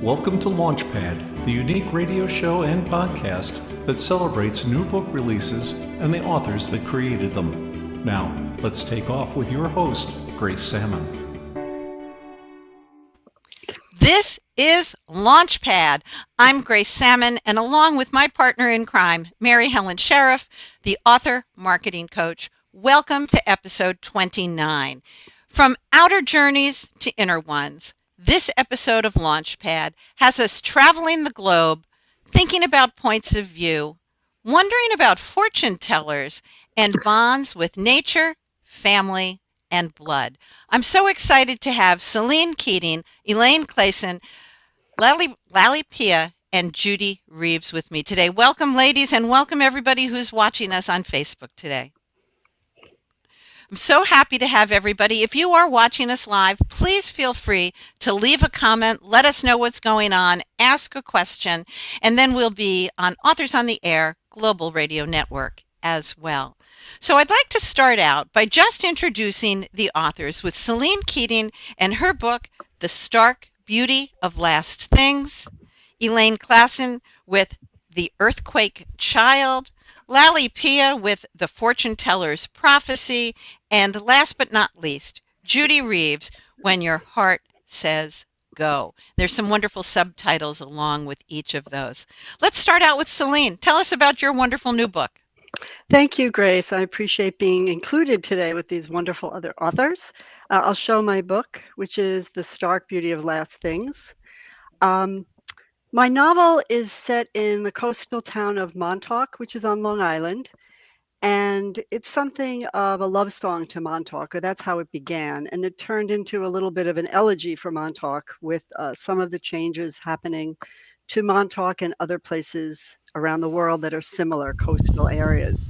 Welcome to Launchpad, the unique radio show and podcast that celebrates new book releases and the authors that created them. Now, let's take off with your host, Grace Sammon. This is Launchpad. I'm Grace Sammon, and along with my partner in crime, Mary Helen Sheriff, the author marketing coach, welcome to episode 29. From outer journeys to inner ones, this episode of Launchpad has us traveling the globe, thinking about points of view, wondering about fortune tellers, and bonds with nature, family, and blood. I'm so excited to have Celine Keating, Elayne Klasson, Lally Pia, and Judy Reeves with me today. Welcome, ladies, and welcome everybody who's watching us on Facebook today. I'm so happy to have everybody. If you are watching us live, please feel free to leave a comment, let us know what's going on, ask a question, and then we'll be on Authors on the Air Global Radio Network as well. So I'd like to start out by just introducing the authors with Celine Keating and her book, The Stark Beauty of Last Things, Elayne Klasson with The Earthquake Child, Lally Pia with The Fortune Teller's Prophecy, and last but not least, Judy Reeves, When Your Heart Says Go. There's some wonderful subtitles along with each of those. Let's start out with Celine. Tell us about your wonderful new book. Thank you, Grace. I appreciate being included today with these wonderful other authors. I'll show my book, which is The Stark Beauty of Last Things. My novel is set in the coastal town of Montauk, which is on Long Island. And it's something of a love song to Montauk, or that's how it began. And it turned into a little bit of an elegy for Montauk with some of the changes happening to Montauk and other places around the world that are similar coastal areas.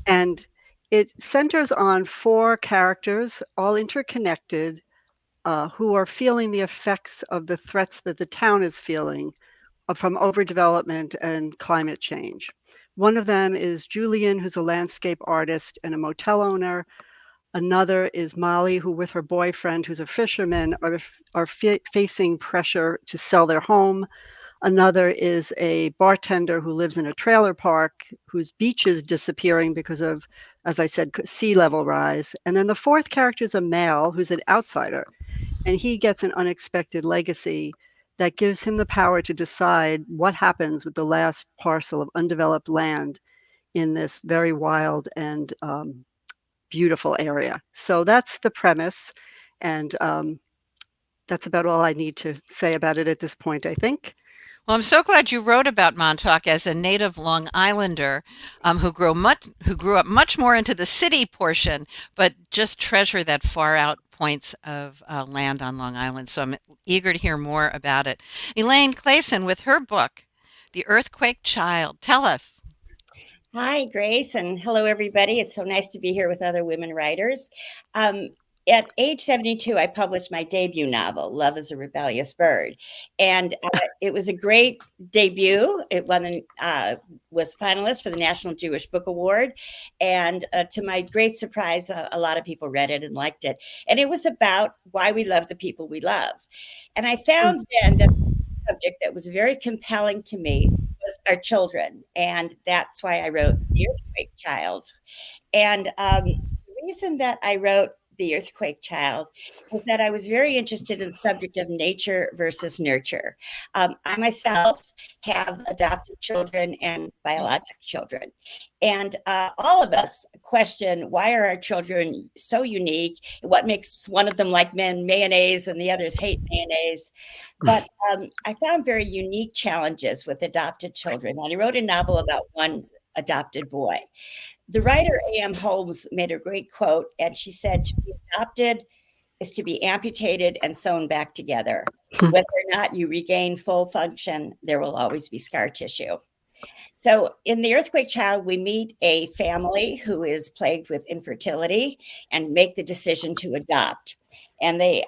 And it centers on 4 characters, all interconnected, who are feeling the effects of the threats that the town is feeling from overdevelopment and climate change. One of them is Julian, who's a landscape artist and a motel owner. Another is Molly, who with her boyfriend, who's a fisherman, are facing pressure to sell their home. Another is a bartender who lives in a trailer park whose beach is disappearing because of, as I said, sea level rise. And then the 4th character is a male who's an outsider, and he gets an unexpected legacy that gives him the power to decide what happens with the last parcel of undeveloped land in this very wild and beautiful area. So that's the premise, and that's about all I need to say about it at this point, I think. Well, I'm so glad you wrote about Montauk as a native Long Islander who grew up much more into the city portion, but just treasure that far out points of land on Long Island. So I'm eager to hear more about it. Elayne Klasson with her book, The Earthquake Child. Tell us. Hi, Grace, and hello, everybody. It's so nice to be here with other women writers. At age 72, I published my debut novel, Love is a Rebellious Bird. And it was a great debut. It was finalist for the National Jewish Book Award. And to my great surprise, a lot of people read it and liked it. And it was about why we love the people we love. And I found then that the subject that was very compelling to me was our children. And that's why I wrote The Earthquake Child. And the reason that I wrote The Earthquake Child was that I was very interested in the subject of nature versus nurture. I myself have adopted children and biological children. And all of us question, why are our children so unique? What makes one of them like mayonnaise and the others hate mayonnaise? But I found very unique challenges with adopted children. And I wrote a novel about one adopted boy. The writer A.M. Holmes made a great quote, and she said, to be adopted is to be amputated and sewn back together. Whether or not you regain full function, there will always be scar tissue. So in The Earthquake Child, we meet a family who is plagued with infertility and make the decision to adopt. And they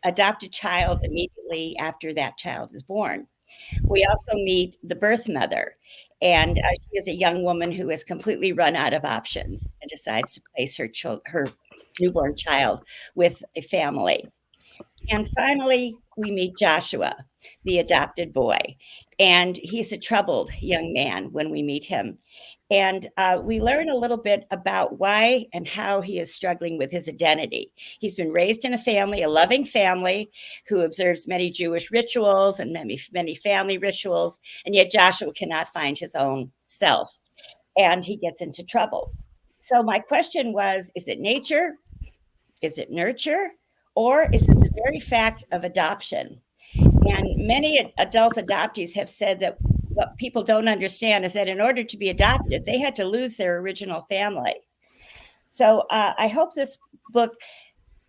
adopt a child immediately after that child is born. We also meet the birth mother, and she is a young woman who has completely run out of options and decides to place her newborn child with a family. And finally, we meet Joshua, the adopted boy. And he's a troubled young man when we meet him. And we learn a little bit about why and how he is struggling with his identity. He's been raised in a family, a loving family, who observes many Jewish rituals and many family rituals. And yet Joshua cannot find his own self, and he gets into trouble. So my question was, is it nature? Is it nurture? Or is it the very fact of adoption? And many adult adoptees have said that what people don't understand is that in order to be adopted, they had to lose their original family. So I hope this book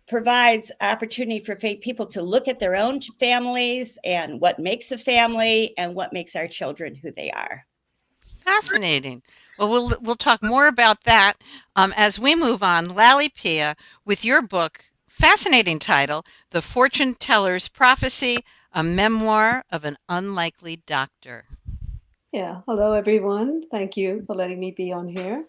provides opportunity for people to look at their own families and what makes a family and what makes our children who they are. Fascinating. Well, we'll talk more about that as we move on. Lally Pia, with your book, fascinating title, The Fortune Teller's Prophecy, a memoir of an unlikely doctor. Yeah. Hello, everyone. Thank you for letting me be on here.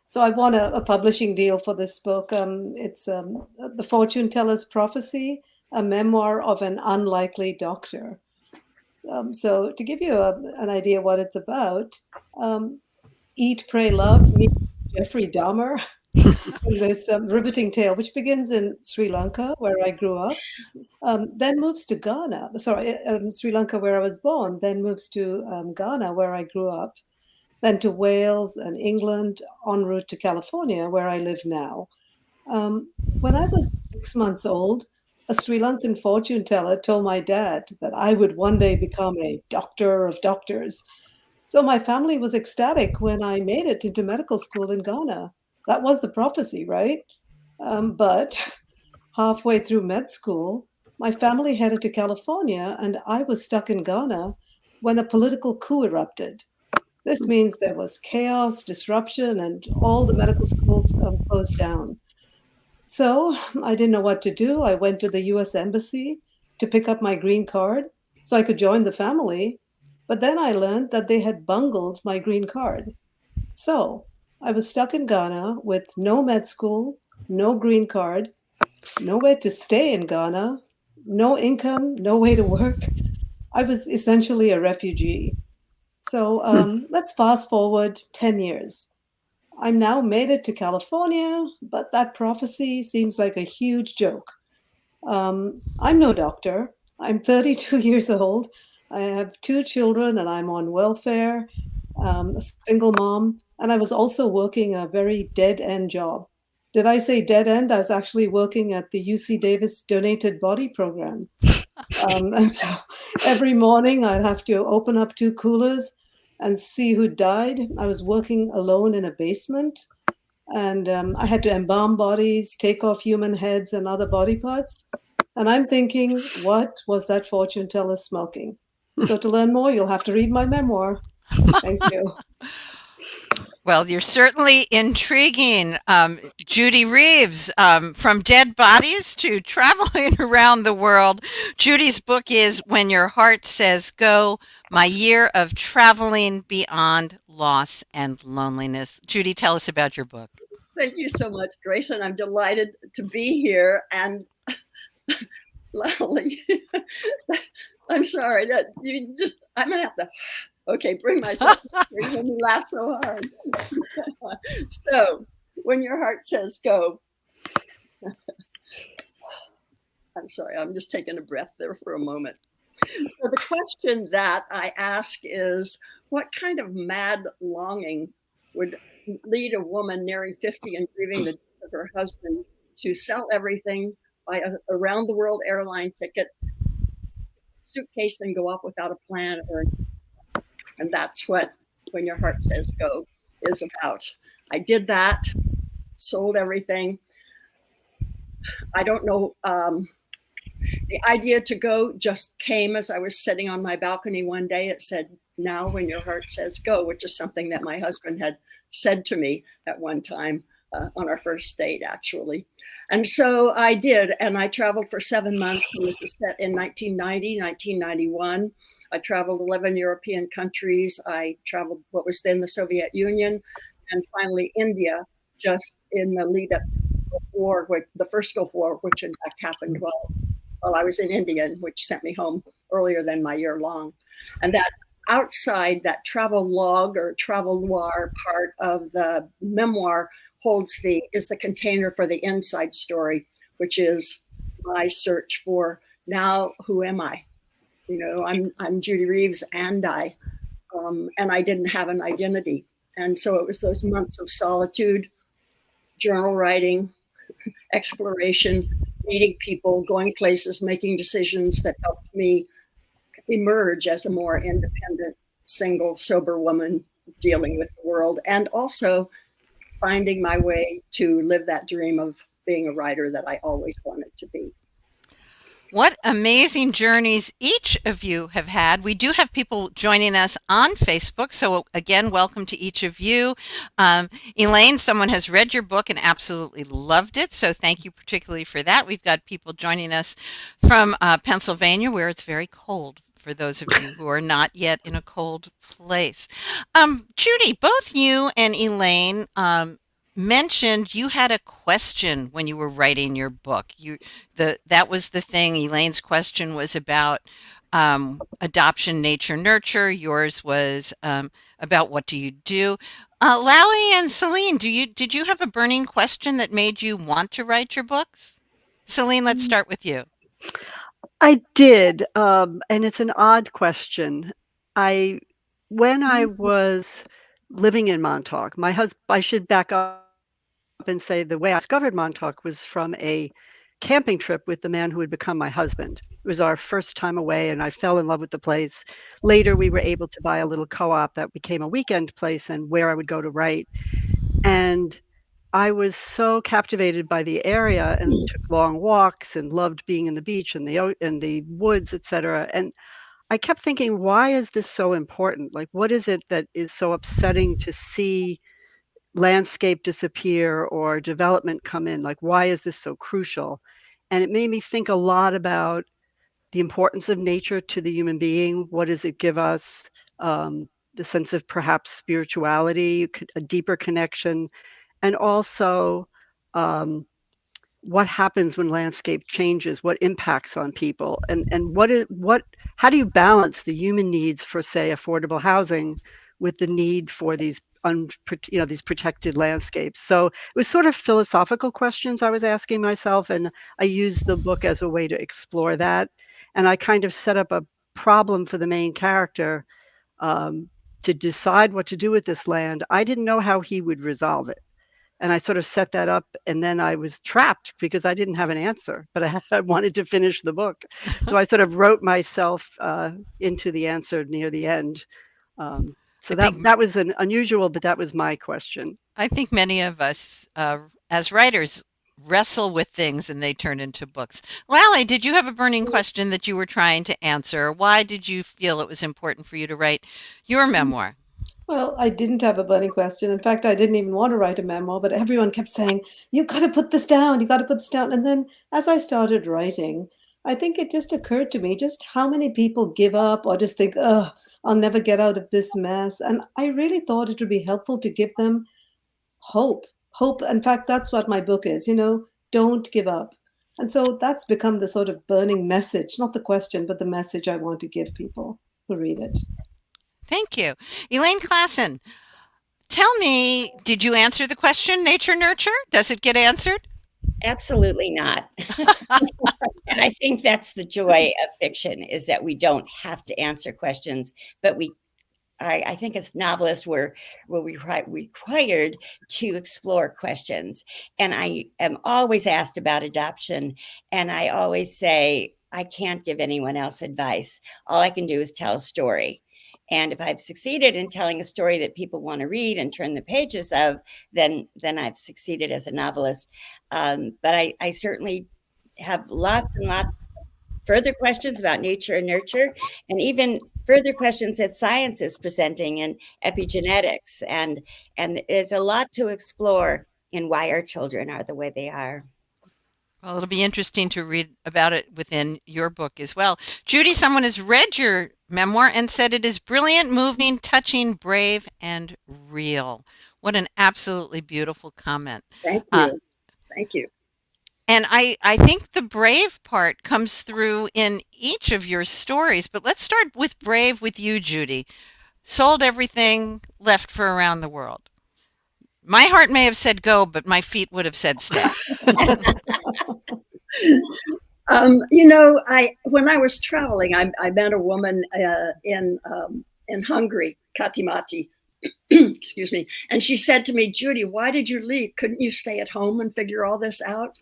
So I won a publishing deal for this book. It's The Fortune Teller's Prophecy, a memoir of an unlikely doctor. So to give you an idea what it's about, Eat, Pray, Love meets Jeffrey Dahmer in this riveting tale, which begins in Sri Lanka, where I grew up, then moves to Ghana. Sri Lanka, where I was born, then moves to Ghana, where I grew up, then to Wales and England, en route to California, where I live now. When I was 6 months old, a Sri Lankan fortune teller told my dad that I would one day become a doctor of doctors. So my family was ecstatic when I made it into medical school in Ghana. That was the prophecy, right? But halfway through med school, my family headed to California, and I was stuck in Ghana when a political coup erupted. This means there was chaos, disruption, and all the medical schools closed down. So I didn't know what to do. I went to the US Embassy to pick up my green card so I could join the family. But then I learned that they had bungled my green card. So I was stuck in Ghana with no med school, no green card, nowhere to stay in Ghana, no income, no way to work. I was essentially a refugee. So let's fast forward 10 years. I'm now made it to California, but that prophecy seems like a huge joke. I'm no doctor. I'm 32 years old. I have 2 children and I'm on welfare, a single mom, and I was also working a very dead-end job. Did I say dead end? I was actually working at the UC Davis Donated Body Program. And so every morning I'd have to open up 2 coolers and see who died. I was working alone in a basement, and I had to embalm bodies, take off human heads and other body parts. And I'm thinking, what was that fortune teller smoking? So to learn more, you'll have to read my memoir. Thank you. Well, you're certainly intriguing. Judy Reeves, from dead bodies to traveling around the world. Judy's book is When Your Heart Says Go, My Year of Traveling Beyond Loss and Loneliness. Judy, tell us about your book. Thank you so much, Grace, and I'm delighted to be here. And Lally, I'm sorry that you just, I'm going to have to, okay, bring myself when you laugh so hard. So, when your heart says go. I'm sorry, I'm just taking a breath there for a moment. So the question that I ask is, what kind of mad longing would lead a woman nearing 50 and grieving the death of her husband to sell everything, buy a around the world airline ticket, suitcase, and go off without a plan? And that's what When Your Heart Says Go is about. I did that, sold everything. I don't know. The idea to go just came as I was sitting on my balcony one day. It said, "Now when your heart says go," which is something that my husband had said to me at one time on our first date, actually. And so I did, and I traveled for 7 months. And this is set in 1990, 1991. I traveled 11 European countries. I traveled what was then the Soviet Union, and finally India, just in the lead up to the Gulf War, the first Gulf War, which in fact happened while while I was in India, which sent me home earlier than my year long. And that outside, that travel log or travel noir part of the memoir is the container for the inside story, which is my search for now, who am I? I'm Judy Reeves, and I didn't have an identity. And so it was those months of solitude, journal writing, exploration, meeting people, going places, making decisions that helped me emerge as a more independent, single, sober woman dealing with the world, and also finding my way to live that dream of being a writer that I always wanted to be. What amazing journeys each of you have had. We do have people joining us on Facebook. So, again, welcome to each of you. Elayne, someone has read your book and absolutely loved it. So, thank you particularly for that. We've got people joining us from Pennsylvania, where it's very cold, for those of you who are not yet in a cold place. Judy, both you and Elayne mentioned you had a question when you were writing your book. That was the thing. Elayne's question was about adoption, nature, nurture. Yours was about what do you do. Lally and Celine, did you have a burning question that made you want to write your books? Celine, let's start with you. I did, and it's an odd question. When I was living in Montauk, I should back up and say the way I discovered Montauk was from a camping trip with the man who would become my husband. It was our first time away, and I fell in love with the place. Later, we were able to buy a little co-op that became a weekend place and where I would go to write. And I was so captivated by the area and took long walks and loved being in the beach and the woods, etc. And I kept thinking, why is this so important? Like, what is it that is so upsetting to see landscape disappear or development come in? Like, why is this so crucial? And it made me think a lot about the importance of nature to the human being. What does it give us? The sense of perhaps spirituality, a deeper connection, and also um, what happens when landscape changes, what impacts on people, and how do you balance the human needs for, say, affordable housing with the need for these protected landscapes. So it was sort of philosophical questions I was asking myself, and I used the book as a way to explore that. And I kind of set up a problem for the main character, um, to decide what to do with this land. I didn't know how he would resolve it. And I sort of set that up, and then I was trapped because I didn't have an answer, but I wanted to finish the book. So I sort of wrote myself into the answer near the end. So I think that was an unusual, but that was my question. I think many of us, as writers, wrestle with things and they turn into books. Lally, did you have a burning question that you were trying to answer? Why did you feel it was important for you to write your memoir? Well, I didn't have a burning question. In fact, I didn't even want to write a memoir, but everyone kept saying, "You got to put this down. You got to put this down." And then as I started writing, I think it just occurred to me just how many people give up or just think, "Oh, I'll never get out of this mess." And I really thought it would be helpful to give them hope. Hope. In fact, that's what my book is, don't give up. And so that's become the sort of burning message, not the question, but the message I want to give people who read it. Thank you. Elayne Klasson, tell me, did you answer the question, nature nurture? Does it get answered? Absolutely not. And I think that's the joy of fiction, is that we don't have to answer questions, but I think as novelists, we're required to explore questions. And I am always asked about adoption, and I always say, I can't give anyone else advice. All I can do is tell a story. And if I've succeeded in telling a story that people want to read and turn the pages of, then I've succeeded as a novelist. But I certainly have lots and lots further questions about nature and nurture, and even further questions that science is presenting in epigenetics. And there's a lot to explore in why our children are the way they are. Well, it'll be interesting to read about it within your book as well. Judy, someone has read your memoir and said it is brilliant, moving, touching, brave, and real. What an absolutely beautiful comment. Thank you. Thank you. And I think the brave part comes through in each of your stories. But let's start with brave with you, Judy. Sold everything, left for around the world. My heart may have said go, but my feet would have said stay. I when I was traveling, I met a woman in Hungary, Katimati. Excuse me, and she said to me, "Judy, why did you leave? Couldn't you stay at home and figure all this out?"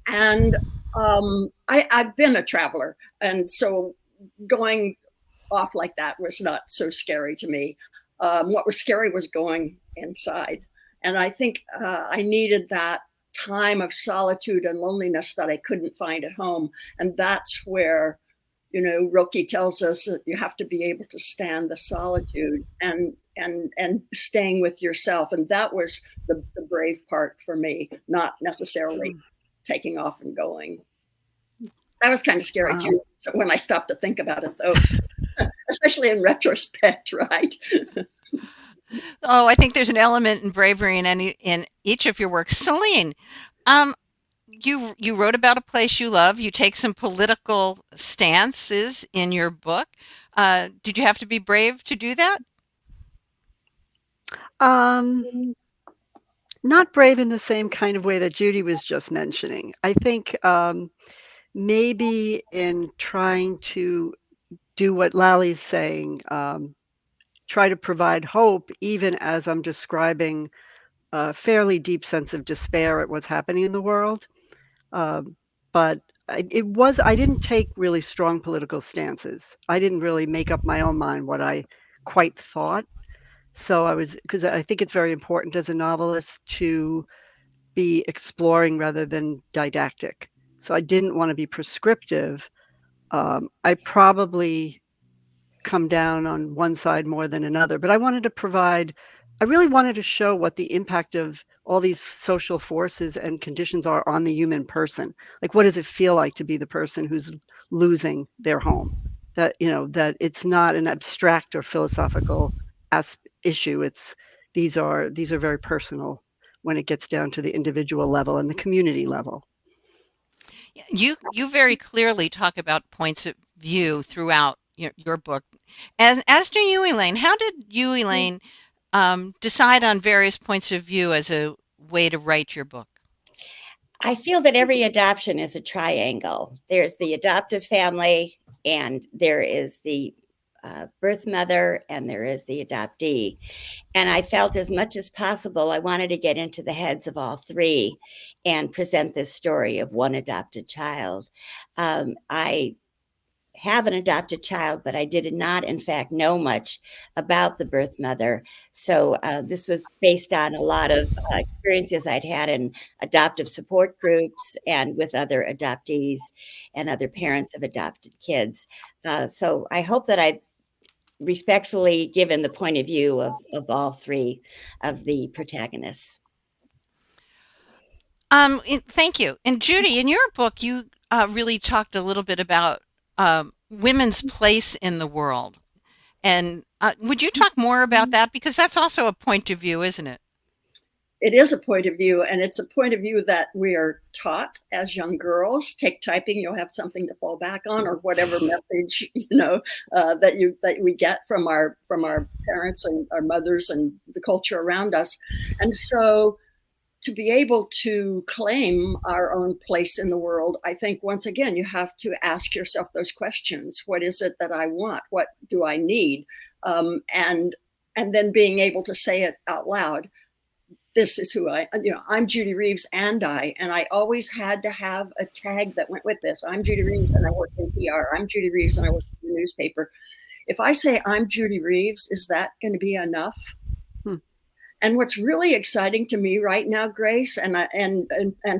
And I've been a traveler, and so going off like that was not so scary to me. What was scary was going inside, and I think I needed that time of solitude and loneliness that I couldn't find at home, and that's where Roki tells us that you have to be able to stand the solitude and staying with yourself, and that was the brave part for me, not necessarily taking off and going. That was kind of scary too. So when I stopped to think about it, though, especially in retrospect, right? Oh, I think there's an element in bravery in each of your works. Celine, you wrote about a place you love. You take some political stances in your book. Did you have to be brave to do that? Not brave in the same kind of way that Judy was just mentioning. I think maybe in trying to do what Lally's saying, try to provide hope, even as I'm describing a fairly deep sense of despair at what's happening in the world. But I didn't take really strong political stances. I didn't really make up my own mind what I quite thought. So because I think it's very important as a novelist to be exploring rather than didactic. So I didn't want to be prescriptive. I probably come down on one side more than another, but I really wanted to show what the impact of all these social forces and conditions are on the human person. Like, what does it feel like to be the person who's losing their home? That it's not an abstract or philosophical issue. These are very personal when it gets down to the individual level and the community level. You very clearly talk about points of view throughout your book, as do you, Elayne. How did you, Elayne, decide on various points of view as a way to write your book? I feel that every adoption is a triangle. There's the adoptive family, and there is the birth mother, and there is the adoptee. And I felt as much as possible, I wanted to get into the heads of all three and present this story of one adopted child. I have an adopted child, but I did not, in fact, know much about the birth mother. So this was based on a lot of experiences I'd had in adoptive support groups and with other adoptees and other parents of adopted kids. So I hope that I've respectfully given the point of view of all three of the protagonists. Thank you. And Judy, in your book, you really talked a little bit about women's place in the world. And would you talk more about that? Because that's also a point of view, isn't it? It is a point of view, and it's a point of view that we are taught as young girls. Take typing, you'll have something to fall back on, or whatever message that we get from our parents and our mothers and the culture around us. And so to be able to claim our own place in the world, I think once again you have to ask yourself those questions. What is it that I want? What do I need? And then being able to say it out loud. This is who I'm Judy Reeves, and I always had to have a tag that went with this. I'm Judy Reeves and I work in PR. I'm Judy Reeves and I work in the newspaper. If I say I'm Judy Reeves, is that going to be enough? And what's really exciting to me right now, Grace, and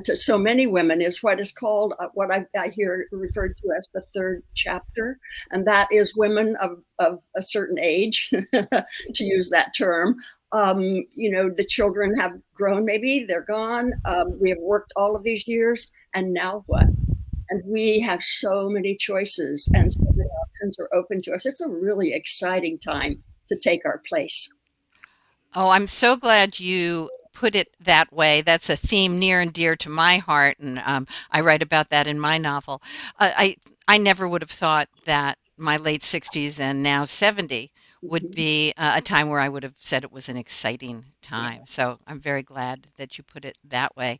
to so many women, is what is called what I hear referred to as the third chapter, and that is women of a certain age, to use that term. The children have grown, maybe they're gone. We have worked all of these years, and now what? And we have so many choices, and so many options are open to us. It's a really exciting time to take our place. Oh, I'm so glad you put it that way. That's a theme near and dear to my heart, and I write about that in my novel. I never would have thought that my late 60s and now 70 would Mhm. be a time where I would have said it was an exciting time. So I'm very glad that you put it that way.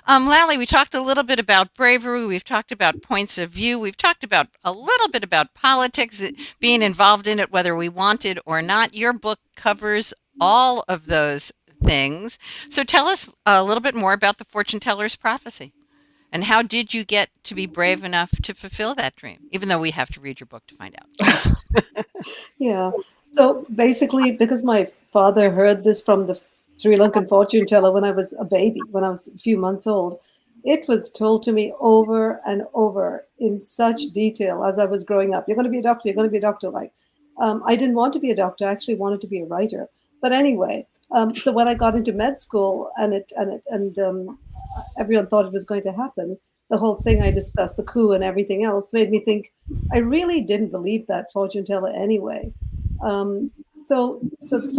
Lally, we talked a little bit about bravery. We've talked about points of view. We've talked about a little bit about politics, being involved in it, whether we wanted or not. Your book covers all of those things. So tell us a little bit more about the fortune teller's prophecy. And how did you get to be brave enough to fulfill that dream? Even though we have to read your book to find out. Yeah. So basically, because my father heard this from the Sri Lankan fortune teller when I was a baby, when I was a few months old, it was told to me over and over in such detail as I was growing up. You're going to be a doctor. You're going to be a doctor. Like, I didn't want to be a doctor. I actually wanted to be a writer. But anyway, so when I got into med school and everyone thought it was going to happen, the whole thing I discussed, the coup and everything else, made me think I really didn't believe that fortune teller anyway. So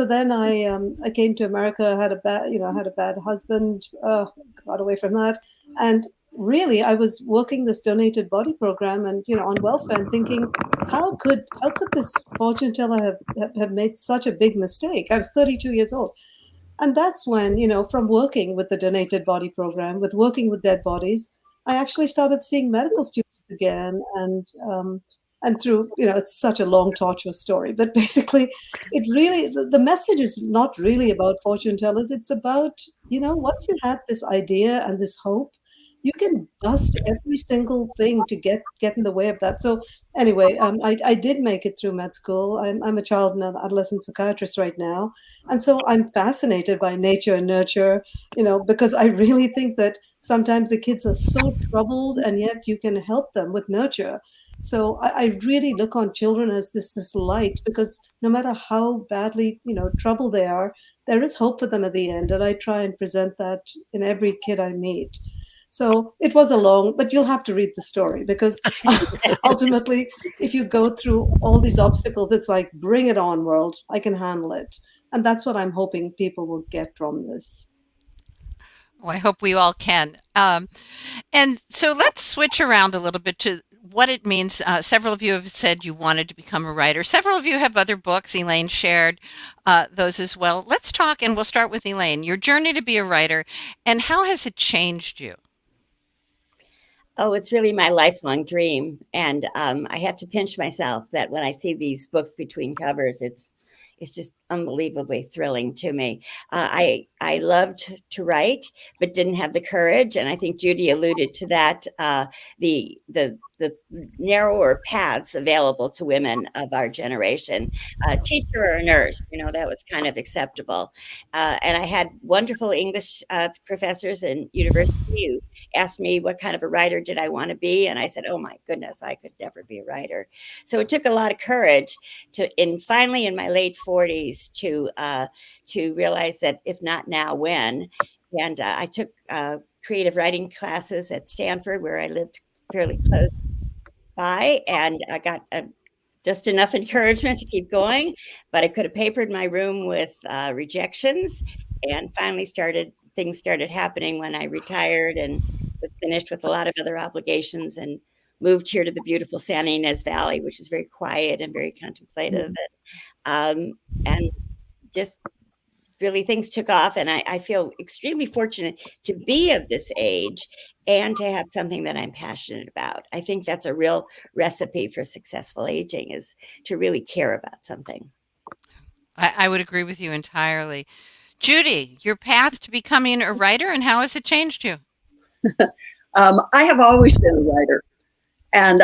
then I came to America, had a bad husband, got away from that, and really I was working this donated body program and on welfare and thinking how could this fortune teller have made such a big mistake? I was 32 years old. And that's when, from working with the donated body program, with working with dead bodies, I actually started seeing medical students again. And through, it's such a long, tortuous story. But basically, it really, the message is not really about fortune tellers. It's about, once you have this idea and this hope, you can bust every single thing to get in the way of that. So anyway, I did make it through med school. I'm a child and adolescent psychiatrist right now. And so I'm fascinated by nature and nurture, because I really think that sometimes the kids are so troubled and yet you can help them with nurture. So I really look on children as this light, because no matter how badly, troubled they are, there is hope for them at the end. And I try and present that in every kid I meet. So it was a long, but you'll have to read the story, because ultimately, if you go through all these obstacles, it's like, bring it on, world. I can handle it. And that's what I'm hoping people will get from this. Well, I hope we all can. And so let's switch around a little bit to what it means. Several of you have said you wanted to become a writer. Several of you have other books. Elayne shared those as well. Let's talk, and we'll start with Elayne. Your journey to be a writer, and how has it changed you? Oh, it's really my lifelong dream. And I have to pinch myself that when I see these books between covers, it's just unbelievably thrilling to me. I loved to write, but didn't have the courage. And I think Judy alluded to that, the narrower paths available to women of our generation. Teacher or a nurse, that was kind of acceptable. And I had wonderful English professors in university who asked me what kind of a writer did I want to be. And I said, oh my goodness, I could never be a writer. So it took a lot of courage finally in my late 40s to realize that if not now, when. And I took creative writing classes at Stanford, where I lived fairly close by, and I got just enough encouragement to keep going, but I could have papered my room with rejections, and finally things started happening when I retired and was finished with a lot of other obligations and moved here to the beautiful San Ynez Valley, which is very quiet and very contemplative. And just really things took off, and I feel extremely fortunate to be of this age and to have something that I'm passionate about. I think that's a real recipe for successful aging, is to really care about something. I would agree with you entirely. Judy, your path to becoming a writer, and how has it changed you? I have always been a writer. And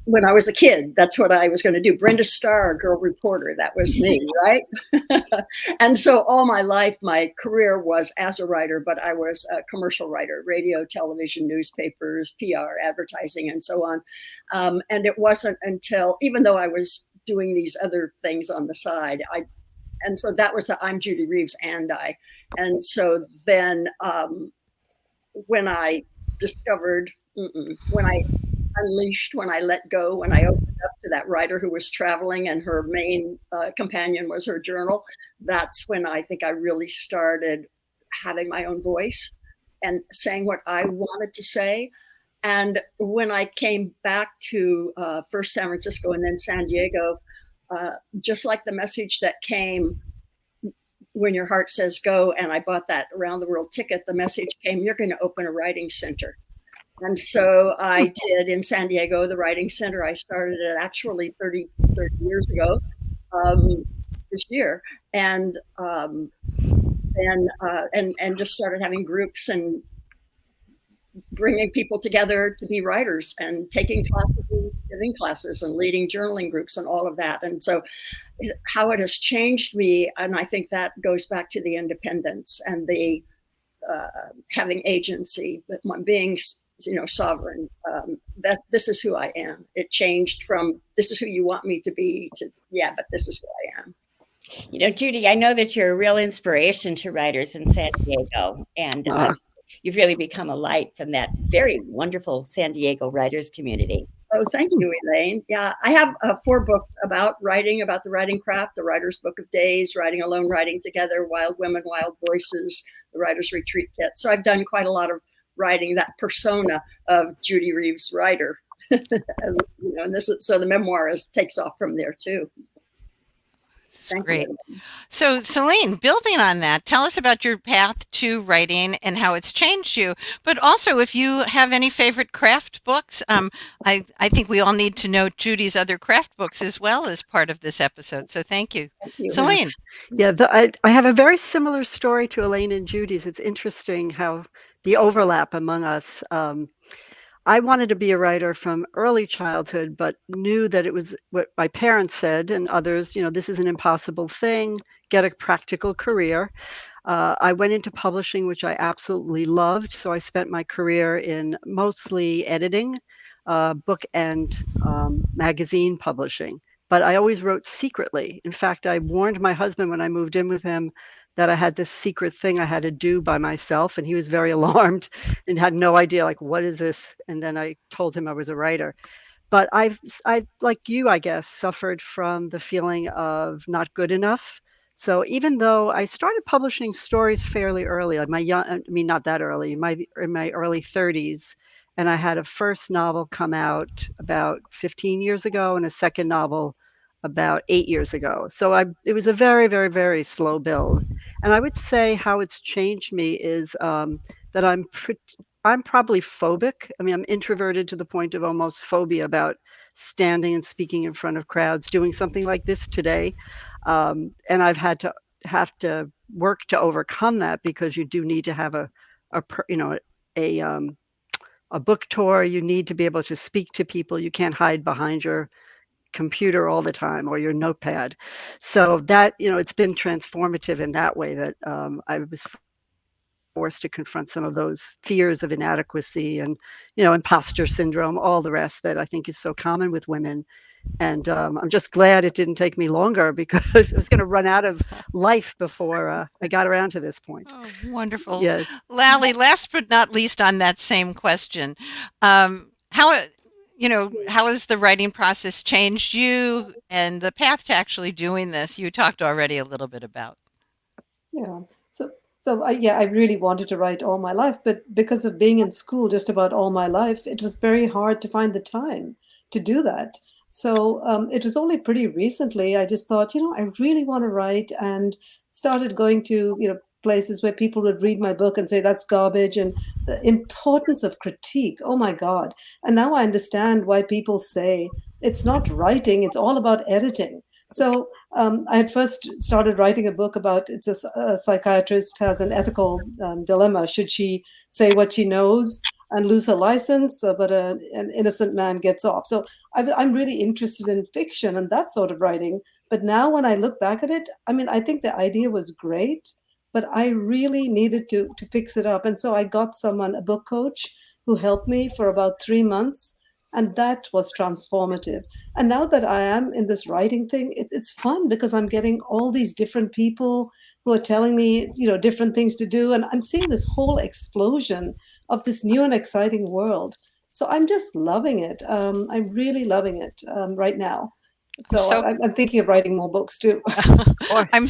when I was a kid, that's what I was going to do. Brenda Starr, girl reporter, that was me, right? And so all my life, my career was as a writer, but I was a commercial writer, radio, television, newspapers, PR, advertising, and so on. And it wasn't until, even though I was doing these other things on the side, and so that was the I'm Judy Reeves and I. And so then when I discovered, when I unleashed, when I let go, when I opened up to that writer who was traveling and her main companion was her journal, that's when I think I really started having my own voice and saying what I wanted to say. And when I came back to first San Francisco and then San Diego, just like the message that came when your heart says go, and I bought that around the world ticket, the message came, you're going to open a writing center. And so I did in San Diego, the writing center. I started it actually 30 years ago this year. And just started having groups and bringing people together to be writers and taking classes and giving classes and leading journaling groups and all of that. And so how it has changed me, and I think that goes back to the independence and the having agency, being sovereign, that this is who I am. It changed from this is who you want me to be to but this is who I am. Judy, I know that you're a real inspiration to writers in San Diego, and you've really become a light from that very wonderful San Diego writers community. Oh, thank you, Elayne. Yeah, I have 4 books about writing, about the writing craft: The Writer's Book of Days, Writing Alone, Writing Together, Wild Women, Wild Voices, The Writer's Retreat Kit. So I've done quite a lot of writing, that persona of Judy Reeves writer. And so the memoir takes off from there too. That's great. So, Celine, building on that, tell us about your path to writing and how it's changed you. But also, if you have any favorite craft books, I think we all need to know Judy's other craft books as well as part of this episode. So, thank you. Celine. Yeah, I have a very similar story to Elayne and Judy's. It's interesting how the overlap among us. I wanted to be a writer from early childhood, but knew that it was what my parents said and others, this is an impossible thing, get a practical career. I went into publishing, which I absolutely loved. So I spent my career in mostly editing, book and magazine publishing. But I always wrote secretly. In fact, I warned my husband when I moved in with him that I had this secret thing I had to do by myself. And he was very alarmed and had no idea, like, what is this? And then I told him I was a writer. But I, like you, I guess, suffered from the feeling of not good enough. So even though I started publishing stories fairly early, like not that early, in my early 30s, and I had a first novel come out about 15 years ago and a second novel about 8 years ago. So it was a very, very, very slow build. And I would say how it's changed me is that I'm probably phobic. I mean, I'm introverted to the point of almost phobia about standing and speaking in front of crowds, doing something like this today. And I've have to work to overcome that, because you do need to have a book tour. You need to be able to speak to people. You can't hide behind your computer all the time or your notepad. So that, it's been transformative in that way, that I was forced to confront some of those fears of inadequacy and, imposter syndrome, all the rest that I think is so common with women. And I'm just glad it didn't take me longer, because I was going to run out of life before I got around to this point. Oh, wonderful. Yes. Lally, last but not least on that same question, how has the writing process changed you and the path to actually doing this? You talked already a little bit about. Yeah. So I really wanted to write all my life, but because of being in school just about all my life, it was very hard to find the time to do that. So it was only pretty recently I just thought, I really want to write, and started going to, places where people would read my book and say that's garbage, and the importance of critique. Oh my God. And now I understand why people say it's not writing, it's all about editing. So I had first started writing a book about, it's a psychiatrist has an ethical dilemma. Should she say what she knows and lose her license, but an innocent man gets off? So I'm really interested in fiction and that sort of writing. But now when I look back at it, I think the idea was great, but I really needed to fix it up. And so I got a book coach, who helped me for about 3 months. And that was transformative. And now that I am in this writing thing, it's fun, because I'm getting all these different people who are telling me, different things to do. And I'm seeing this whole explosion of this new and exciting world. So I'm just loving it. I'm really loving it right now. So I'm thinking of writing more books too. I'm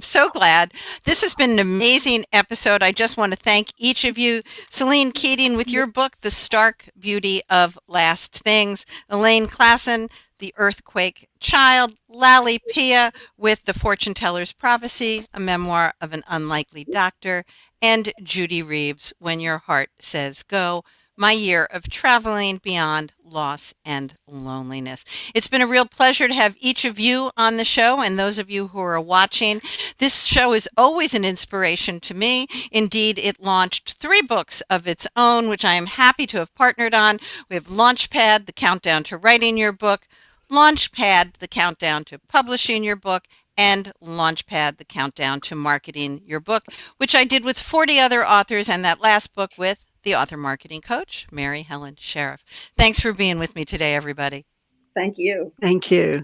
so glad. This has been an amazing episode. I just want to thank each of you. Celine Keating with your book, The Stark Beauty of Last Things. Elayne Klasson, The Earthquake Child. Lally Pia with The Fortune Teller's Prophecy, a memoir of an unlikely doctor. And Judy Reeves, When Your Heart Says Go, my year of traveling beyond loss and loneliness. It's been a real pleasure to have each of you on the show and those of you who are watching. This show is always an inspiration to me. Indeed, it launched 3 books of its own, which I am happy to have partnered on. We have Launchpad, The Countdown to Writing Your Book, Launchpad, The Countdown to Publishing Your Book, and Launchpad, The Countdown to Marketing Your Book, which I did with 40 other authors, and that last book with the author marketing coach, Mary Helen Sheriff. Thanks for being with me today, everybody. Thank you. Thank you.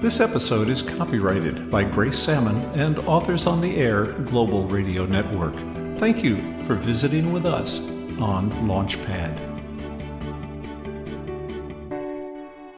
This episode is copyrighted by Grace Sammon and Authors on the Air Global Radio Network. Thank you for visiting with us on Launchpad.